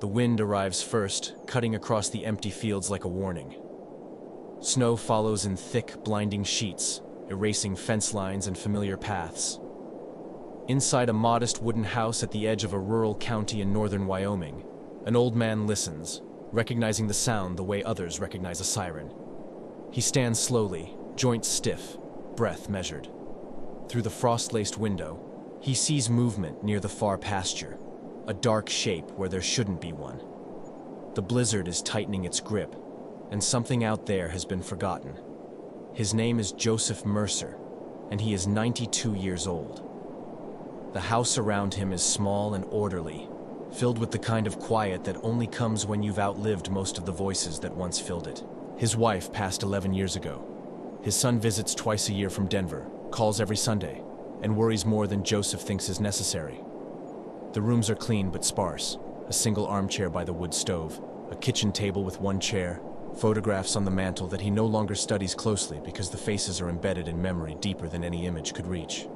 The wind arrives first, cutting across the empty fields like a warning. Snow follows in thick, blinding sheets, erasing fence lines and familiar paths. Inside a modest wooden house at the edge of a rural county in northern Wyoming, an old man listens, recognizing the sound the way others recognize a siren. He stands slowly, joints stiff, breath measured. Through the frost-laced window, he sees movement near the far pasture, a dark shape where there shouldn't be one. The blizzard is tightening its grip, and something out there has been forgotten. His name is Joseph Mercer, and he is 92 years old. The house around him is small and orderly, filled with the kind of quiet that only comes when you've outlived most of the voices that once filled it. His wife passed 11 years ago. His son visits twice a year from Denver, calls every Sunday, and worries more than Joseph thinks is necessary. The rooms are clean but sparse, a single armchair by the wood stove, a kitchen table with one chair, photographs on the mantel that he no longer studies closely because the faces are embedded in memory deeper than any image could reach.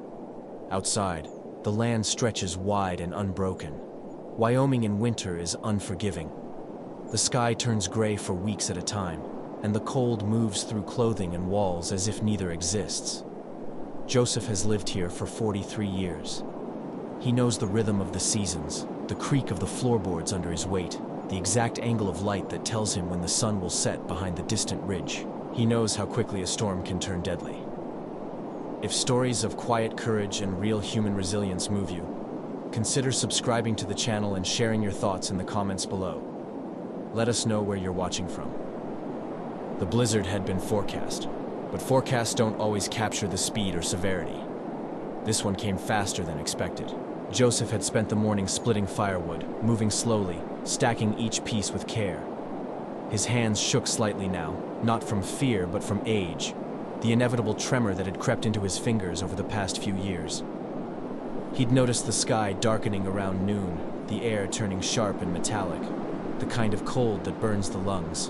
Outside, the land stretches wide and unbroken. Wyoming in winter is unforgiving. The sky turns gray for weeks at a time, and the cold moves through clothing and walls as if neither exists. Joseph has lived here for 43 years. He knows the rhythm of the seasons, the creak of the floorboards under his weight, the exact angle of light that tells him when the sun will set behind the distant ridge. He knows how quickly a storm can turn deadly. If stories of quiet courage and real human resilience move you, consider subscribing to the channel and sharing your thoughts in the comments below. Let us know where you're watching from. The blizzard had been forecast, but forecasts don't always capture the speed or severity. This one came faster than expected. Joseph had spent the morning splitting firewood, moving slowly, stacking each piece with care. His hands shook slightly now, not from fear but from age, the inevitable tremor that had crept into his fingers over the past few years. He'd noticed the sky darkening around noon, the air turning sharp and metallic, the kind of cold that burns the lungs.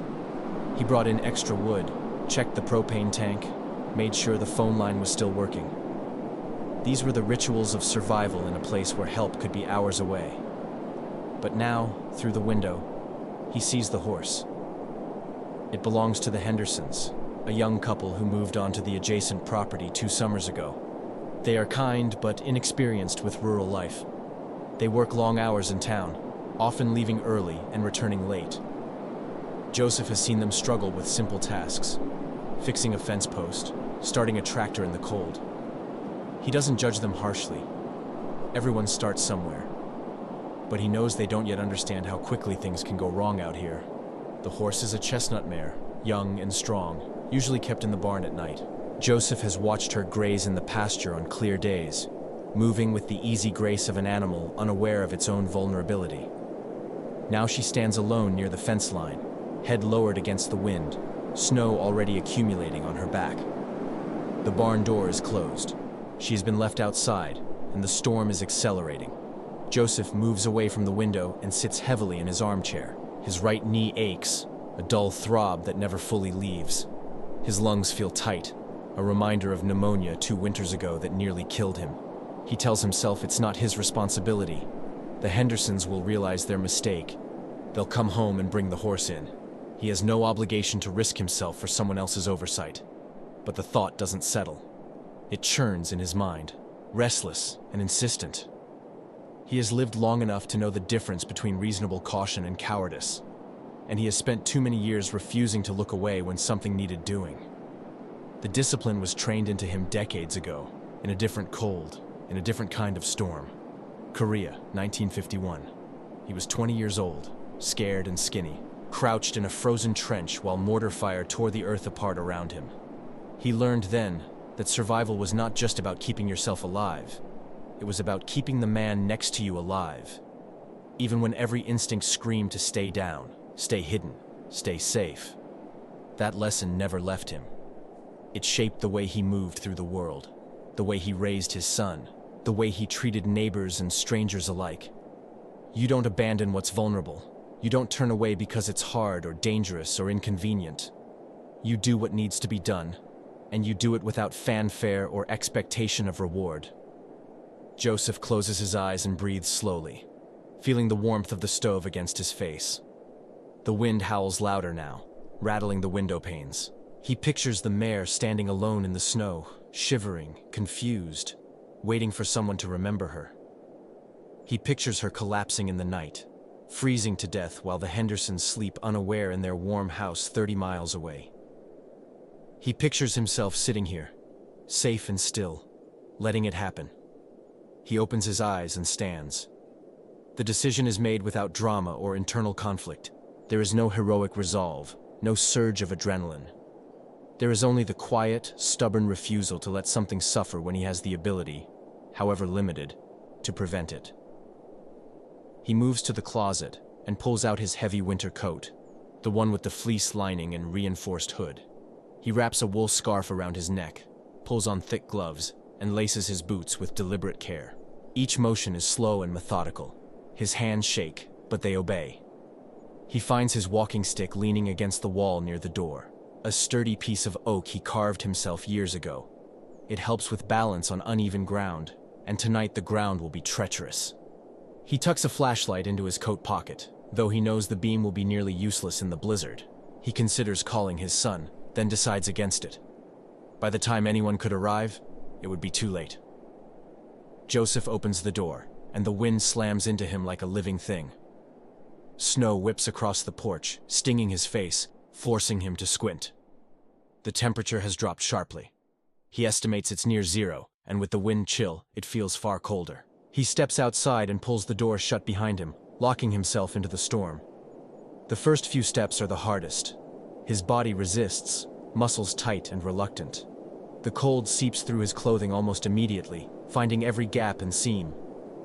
He brought in extra wood, checked the propane tank, made sure the phone line was still working. These were the rituals of survival in a place where help could be hours away. But now, through the window, he sees the horse. It belongs to the Hendersons, a young couple who moved onto the adjacent property 2 summers ago. They are kind but inexperienced with rural life. They work long hours in town, often leaving early and returning late. Joseph has seen them struggle with simple tasks, fixing a fence post, starting a tractor in the cold. He doesn't judge them harshly. Everyone starts somewhere. But he knows they don't yet understand how quickly things can go wrong out here. The horse is a chestnut mare, young and strong, usually kept in the barn at night. Joseph has watched her graze in the pasture on clear days, moving with the easy grace of an animal unaware of its own vulnerability. Now she stands alone near the fence line, head lowered against the wind, snow already accumulating on her back. The barn door is closed. She has been left outside, and the storm is accelerating. Joseph moves away from the window and sits heavily in his armchair. His right knee aches, a dull throb that never fully leaves. His lungs feel tight, a reminder of pneumonia 2 winters ago that nearly killed him. He tells himself it's not his responsibility. The Hendersons will realize their mistake. They'll come home and bring the horse in. He has no obligation to risk himself for someone else's oversight. But the thought doesn't settle. It churns in his mind, restless and insistent. He has lived long enough to know the difference between reasonable caution and cowardice, and he has spent too many years refusing to look away when something needed doing. The discipline was trained into him decades ago, in a different cold, in a different kind of storm. Korea, 1951. He was 20 years old, scared and skinny, crouched in a frozen trench while mortar fire tore the earth apart around him. He learned then that survival was not just about keeping yourself alive. It was about keeping the man next to you alive. Even when every instinct screamed to stay down, stay hidden, stay safe. That lesson never left him. It shaped the way he moved through the world, the way he raised his son, the way he treated neighbors and strangers alike. You don't abandon what's vulnerable. You don't turn away because it's hard or dangerous or inconvenient. You do what needs to be done, and you do it without fanfare or expectation of reward. Joseph closes his eyes and breathes slowly, feeling the warmth of the stove against his face. The wind howls louder now, rattling the window panes. He pictures the mare standing alone in the snow, shivering, confused, waiting for someone to remember her. He pictures her collapsing in the night, freezing to death while the Hendersons sleep unaware in their warm house 30 miles away. He pictures himself sitting here, safe and still, letting it happen. He opens his eyes and stands. The decision is made without drama or internal conflict. There is no heroic resolve, no surge of adrenaline. There is only the quiet, stubborn refusal to let something suffer when he has the ability, however limited, to prevent it. He moves to the closet and pulls out his heavy winter coat, the one with the fleece lining and reinforced hood. He wraps a wool scarf around his neck, pulls on thick gloves, and laces his boots with deliberate care. Each motion is slow and methodical. His hands shake, but they obey. He finds his walking stick leaning against the wall near the door, a sturdy piece of oak he carved himself years ago. It helps with balance on uneven ground, and tonight the ground will be treacherous. He tucks a flashlight into his coat pocket, though he knows the beam will be nearly useless in the blizzard. He considers calling his son, then decides against it. By the time anyone could arrive, it would be too late. Joseph opens the door, and the wind slams into him like a living thing. Snow whips across the porch, stinging his face, forcing him to squint. The temperature has dropped sharply. He estimates it's near zero, and with the wind chill, it feels far colder. He steps outside and pulls the door shut behind him, locking himself into the storm. The first few steps are the hardest. His body resists, muscles tight and reluctant. The cold seeps through his clothing almost immediately, finding every gap and seam.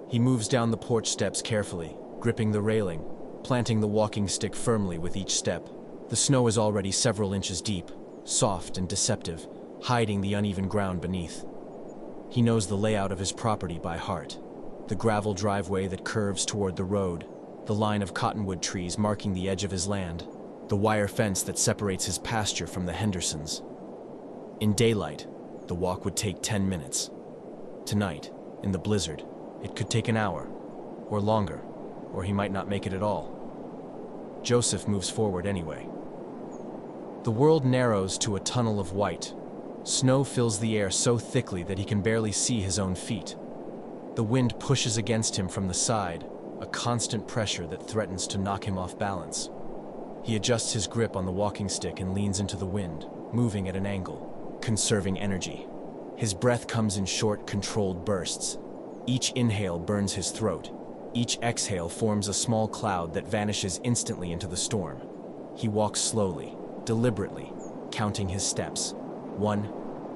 He moves down the porch steps carefully, gripping the railing, planting the walking stick firmly with each step. The snow is already several inches deep, soft and deceptive, hiding the uneven ground beneath. He knows the layout of his property by heart. The gravel driveway that curves toward the road, the line of cottonwood trees marking the edge of his land, the wire fence that separates his pasture from the Hendersons. In daylight, the walk would take 10 minutes. Tonight, in the blizzard, it could take an hour, or longer, or he might not make it at all. Joseph moves forward anyway. The world narrows to a tunnel of white. Snow fills the air so thickly that he can barely see his own feet. The wind pushes against him from the side, a constant pressure that threatens to knock him off balance. He adjusts his grip on the walking stick and leans into the wind, moving at an angle, conserving energy. His breath comes in short, controlled bursts. Each inhale burns his throat. Each exhale forms a small cloud that vanishes instantly into the storm. He walks slowly, deliberately, counting his steps. 1,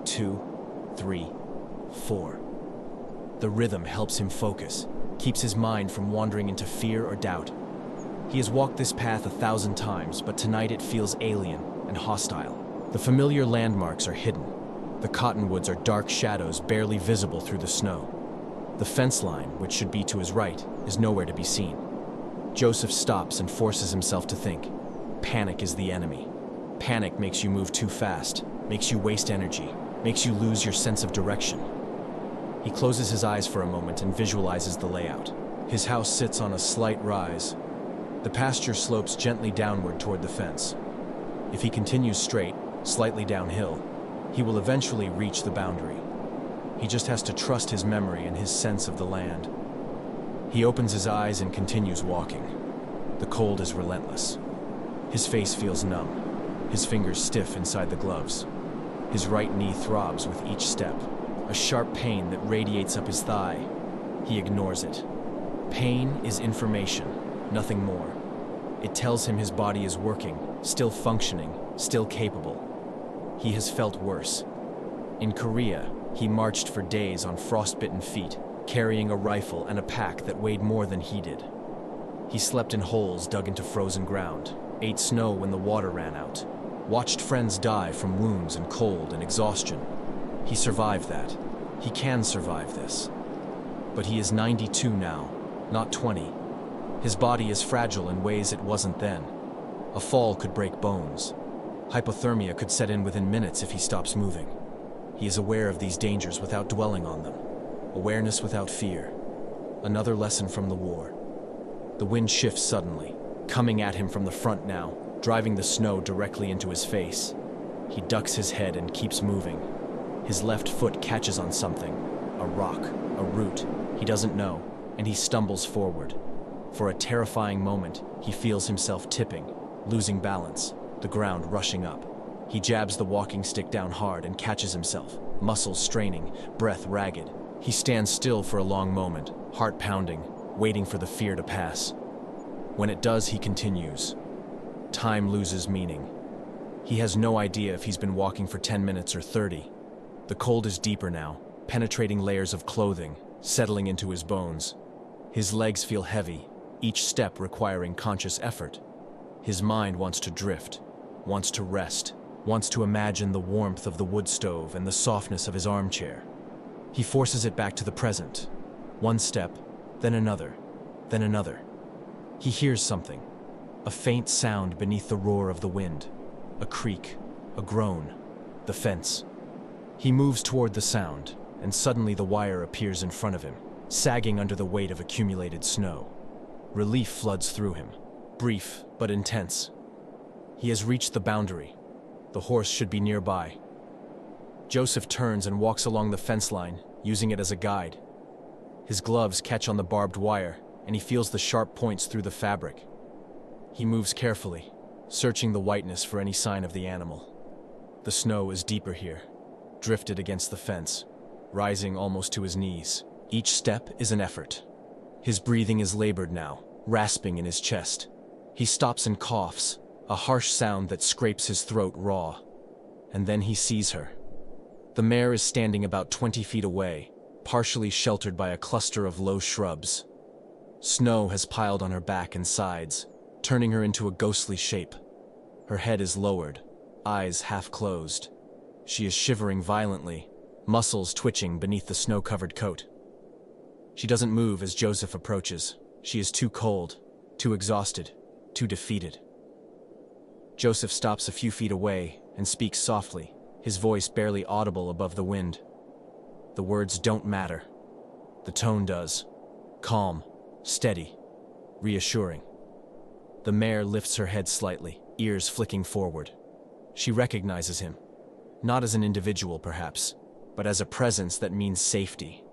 2, 3, 4. The rhythm helps him focus, keeps his mind from wandering into fear or doubt. He has walked this path 1,000 times, but tonight it feels alien and hostile. The familiar landmarks are hidden. The cottonwoods are dark shadows barely visible through the snow. The fence line, which should be to his right, is nowhere to be seen. Joseph stops and forces himself to think. Panic is the enemy. Panic makes you move too fast, makes you waste energy, makes you lose your sense of direction. He closes his eyes for a moment and visualizes the layout. His house sits on a slight rise. The pasture slopes gently downward toward the fence. If he continues straight, slightly downhill, he will eventually reach the boundary. He just has to trust his memory and his sense of the land. He opens his eyes and continues walking. The cold is relentless. His face feels numb, his fingers stiff inside the gloves. His right knee throbs with each step, a sharp pain that radiates up his thigh. He ignores it. Pain is information, nothing more. It tells him his body is working, still functioning, still capable. He has felt worse. In Korea, he marched for days on frostbitten feet, carrying a rifle and a pack that weighed more than he did. He slept in holes dug into frozen ground, ate snow when the water ran out, watched friends die from wounds and cold and exhaustion. He survived that. He can survive this. But he is 92 now, not 20. His body is fragile in ways it wasn't then. A fall could break bones. Hypothermia could set in within minutes if he stops moving. He is aware of these dangers without dwelling on them. Awareness without fear. Another lesson from the war. The wind shifts suddenly, coming at him from the front now, driving the snow directly into his face. He ducks his head and keeps moving. His left foot catches on something, a rock, a root, he doesn't know, and he stumbles forward. For a terrifying moment, he feels himself tipping, losing balance, the ground rushing up. He jabs the walking stick down hard and catches himself, muscles straining, breath ragged. He stands still for a long moment, heart pounding, waiting for the fear to pass. When it does, he continues. Time loses meaning. He has no idea if he's been walking for 10 minutes or 30. The cold is deeper now, penetrating layers of clothing, settling into his bones. His legs feel heavy, each step requiring conscious effort. His mind wants to drift, wants to rest, wants to imagine the warmth of the wood stove and the softness of his armchair. He forces it back to the present. One step, then another, then another. He hears something, a faint sound beneath the roar of the wind, a creak, a groan, the fence. He moves toward the sound, and suddenly the wire appears in front of him, sagging under the weight of accumulated snow. Relief floods through him, brief but intense. He has reached the boundary. The horse should be nearby. Joseph turns and walks along the fence line, using it as a guide. His gloves catch on the barbed wire, and he feels the sharp points through the fabric. He moves carefully, searching the whiteness for any sign of the animal. The snow is deeper here, drifted against the fence, rising almost to his knees. Each step is an effort. His breathing is labored now, rasping in his chest. He stops and coughs, a harsh sound that scrapes his throat raw. And then he sees her. The mare is standing about 20 feet away, partially sheltered by a cluster of low shrubs. Snow has piled on her back and sides, turning her into a ghostly shape. Her head is lowered, eyes half closed. She is shivering violently, muscles twitching beneath the snow-covered coat. She doesn't move as Joseph approaches. She is too cold, too exhausted, too defeated. Joseph stops a few feet away and speaks softly, his voice barely audible above the wind. The words don't matter. The tone does. Calm, steady, reassuring. The mare lifts her head slightly, ears flicking forward. She recognizes him, not as an individual perhaps, but as a presence that means safety.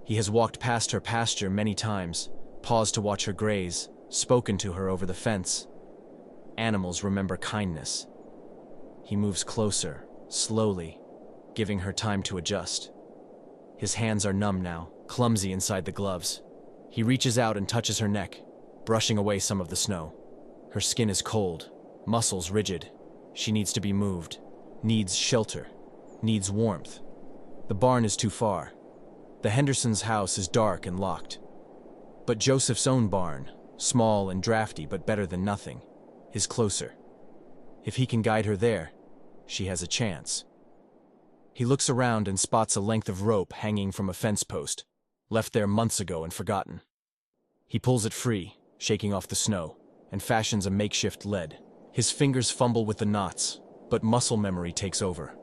He has walked past her pasture many times, paused to watch her graze, spoken to her over the fence. Animals remember kindness. He moves closer, slowly, giving her time to adjust. His hands are numb now, clumsy inside the gloves. He reaches out and touches her neck, brushing away some of the snow. Her skin is cold, muscles rigid. She needs to be moved, needs shelter, needs warmth. The barn is too far. The Hendersons' house is dark and locked. But Joseph's own barn, small and drafty but better than nothing, is closer. If he can guide her there, she has a chance. He looks around and spots a length of rope hanging from a fence post, left there months ago and forgotten. He pulls it free, shaking off the snow, and fashions a makeshift lead. His fingers fumble with the knots, but muscle memory takes over.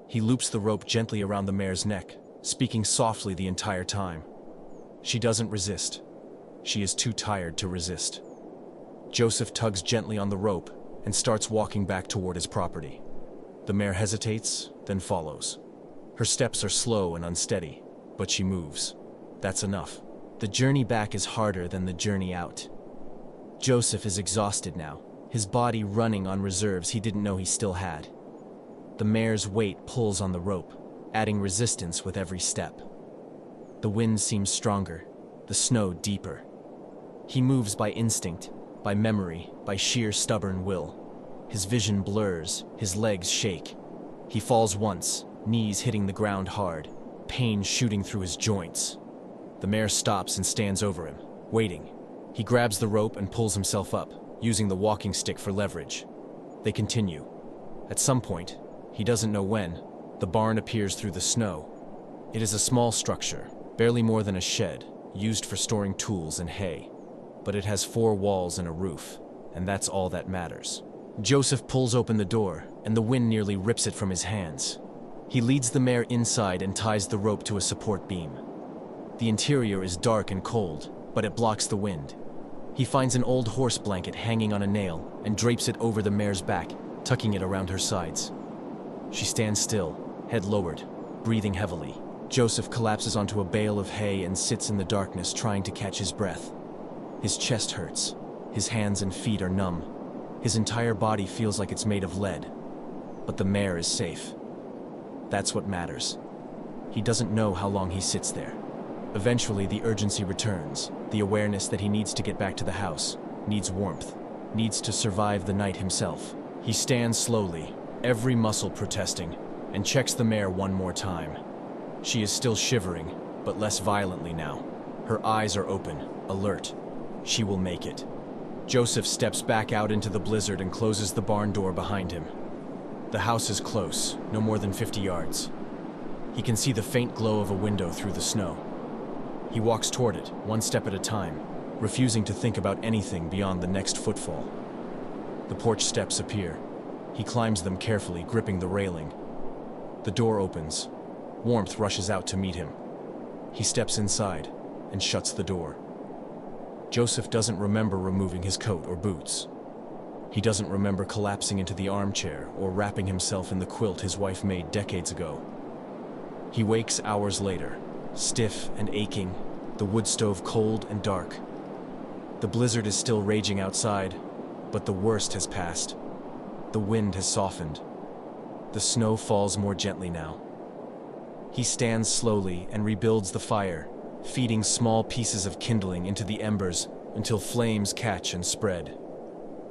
He loops the rope gently around the mare's neck, speaking softly the entire time. She doesn't resist. She is too tired to resist. Joseph tugs gently on the rope and starts walking back toward his property. The mare hesitates, then follows. Her steps are slow and unsteady, but she moves. That's enough. The journey back is harder than the journey out. Joseph is exhausted now, his body running on reserves he didn't know he still had. The mare's weight pulls on the rope, adding resistance with every step. The wind seems stronger, the snow deeper. He moves by instinct, by memory, by sheer stubborn will. His vision blurs, his legs shake. He falls once, knees hitting the ground hard, pain shooting through his joints. The mare stops and stands over him, waiting. He grabs the rope and pulls himself up, using the walking stick for leverage. They continue. At some point, he doesn't know when, the barn appears through the snow. It is a small structure, barely more than a shed, used for storing tools and hay. But it has 4 walls and a roof, and that's all that matters. Joseph pulls open the door, and the wind nearly rips it from his hands. He leads the mare inside and ties the rope to a support beam. The interior is dark and cold, but it blocks the wind. He finds an old horse blanket hanging on a nail and drapes it over the mare's back, tucking it around her sides. She stands still, head lowered, breathing heavily. Joseph collapses onto a bale of hay and sits in the darkness trying to catch his breath. His chest hurts. His hands and feet are numb. His entire body feels like it's made of lead. But the mare is safe. That's what matters. He doesn't know how long he sits there. Eventually, the urgency returns, the awareness that he needs to get back to the house, needs warmth, needs to survive the night himself. He stands slowly, every muscle protesting, and checks the mare one more time. She is still shivering, but less violently now. Her eyes are open, alert. She will make it. Joseph steps back out into the blizzard and closes the barn door behind him. The house is close, no more than 50 yards. He can see the faint glow of a window through the snow. He walks toward it, one step at a time, refusing to think about anything beyond the next footfall. The porch steps appear. He climbs them carefully, gripping the railing. The door opens. Warmth rushes out to meet him. He steps inside and shuts the door. Joseph doesn't remember removing his coat or boots. He doesn't remember collapsing into the armchair or wrapping himself in the quilt his wife made decades ago. He wakes hours later, stiff and aching, the wood stove cold and dark. The blizzard is still raging outside, but the worst has passed. The wind has softened. The snow falls more gently now. He stands slowly and rebuilds the fire, feeding small pieces of kindling into the embers until flames catch and spread.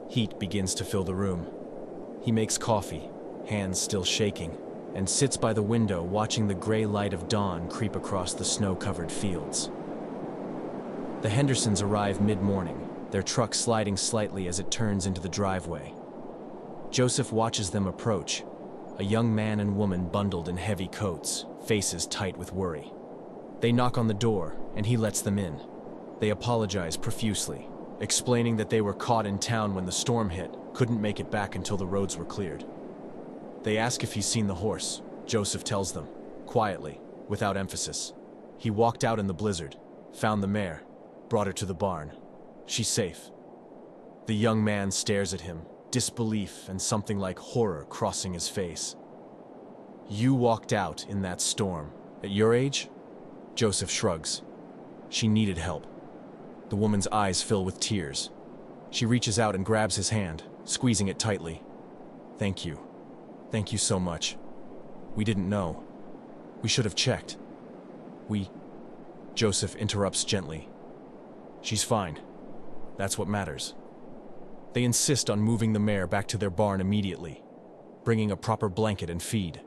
Heat begins to fill the room. He makes coffee, hands still shaking, and sits by the window watching the gray light of dawn creep across the snow-covered fields. The Hendersons arrive mid-morning, their truck sliding slightly as it turns into the driveway. Joseph watches them approach, a young man and woman bundled in heavy coats, faces tight with worry. They knock on the door, and he lets them in. They apologize profusely, explaining that they were caught in town when the storm hit, couldn't make it back until the roads were cleared. They ask if he's seen the horse. Joseph tells them, quietly, without emphasis. He walked out in the blizzard, found the mare, brought her to the barn. She's safe. The young man stares at him, disbelief and something like horror crossing his face. You walked out in that storm. At your age? Joseph shrugs. She needed help. The woman's eyes fill with tears. She reaches out and grabs his hand, squeezing it tightly. Thank you. Thank you so much. We didn't know. We should have checked. Joseph interrupts gently. She's fine. That's what matters. They insist on moving the mare back to their barn immediately, bringing a proper blanket and feed.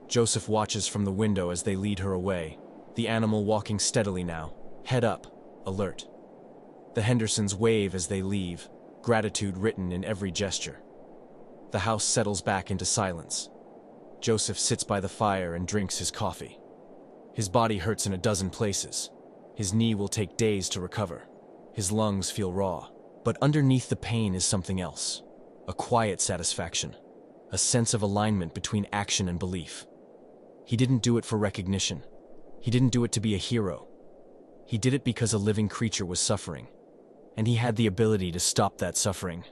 Joseph watches from the window as they lead her away, the animal walking steadily now, head up, alert. The Hendersons wave as they leave, gratitude written in every gesture. The house settles back into silence. Joseph sits by the fire and drinks his coffee. His body hurts in a dozen places. His knee will take days to recover. His lungs feel raw. But underneath the pain is something else. A quiet satisfaction. A sense of alignment between action and belief. He didn't do it for recognition. He didn't do it to be a hero. He did it because a living creature was suffering. And he had the ability to stop that suffering.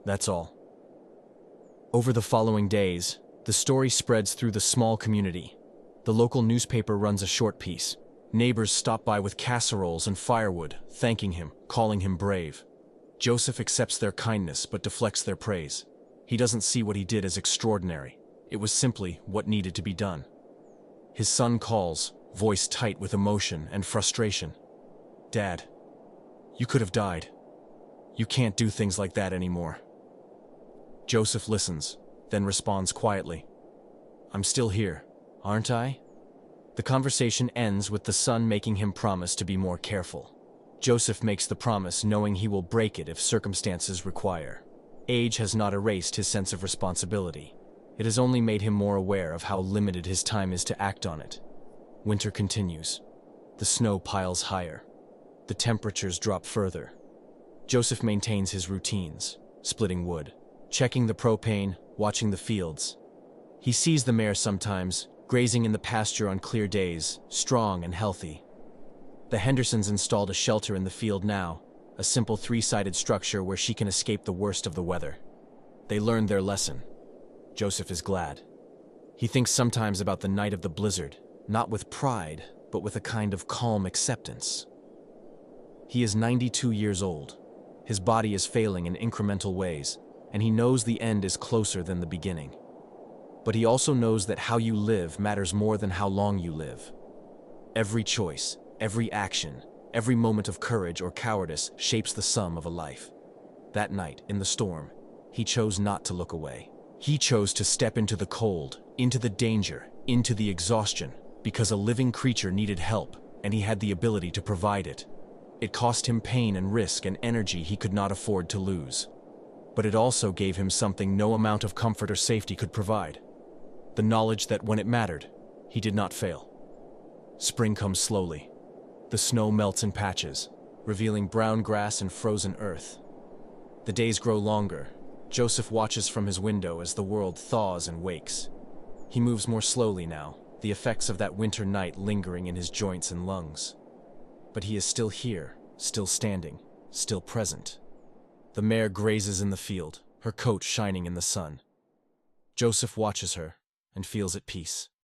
That's all. Over the following days, the story spreads through the small community. The local newspaper runs a short piece. Neighbors stop by with casseroles and firewood, thanking him, calling him brave. Joseph accepts their kindness but deflects their praise. He doesn't see what he did as extraordinary. It was simply what needed to be done. His son calls, voice tight with emotion and frustration. Dad, you could have died. You can't do things like that anymore. Joseph listens, then responds quietly. I'm still here, aren't I? The conversation ends with the son making him promise to be more careful. Joseph makes the promise knowing he will break it if circumstances require. Age has not erased his sense of responsibility. It has only made him more aware of how limited his time is to act on it. Winter continues. The snow piles higher. The temperatures drop further. Joseph maintains his routines, splitting wood, checking the propane, watching the fields. He sees the mare sometimes, grazing in the pasture on clear days, strong and healthy. The Hendersons installed a shelter in the field now, a simple three-sided structure where she can escape the worst of the weather. They learned their lesson. Joseph is glad. He thinks sometimes about the night of the blizzard, not with pride, but with a kind of calm acceptance. He is 92 years old. His body is failing in incremental ways, and he knows the end is closer than the beginning. But he also knows that how you live matters more than how long you live. Every choice, every action, every moment of courage or cowardice shapes the sum of a life. That night, in the storm, he chose not to look away. He chose to step into the cold, into the danger, into the exhaustion, because a living creature needed help, and he had the ability to provide it. It cost him pain and risk and energy he could not afford to lose. But it also gave him something no amount of comfort or safety could provide: the knowledge that when it mattered, he did not fail. Spring comes slowly. The snow melts in patches, revealing brown grass and frozen earth. The days grow longer. Joseph watches from his window as the world thaws and wakes. He moves more slowly now, the effects of that winter night lingering in his joints and lungs. But he is still here, still standing, still present. The mare grazes in the field, her coat shining in the sun. Joseph watches her and feels at peace.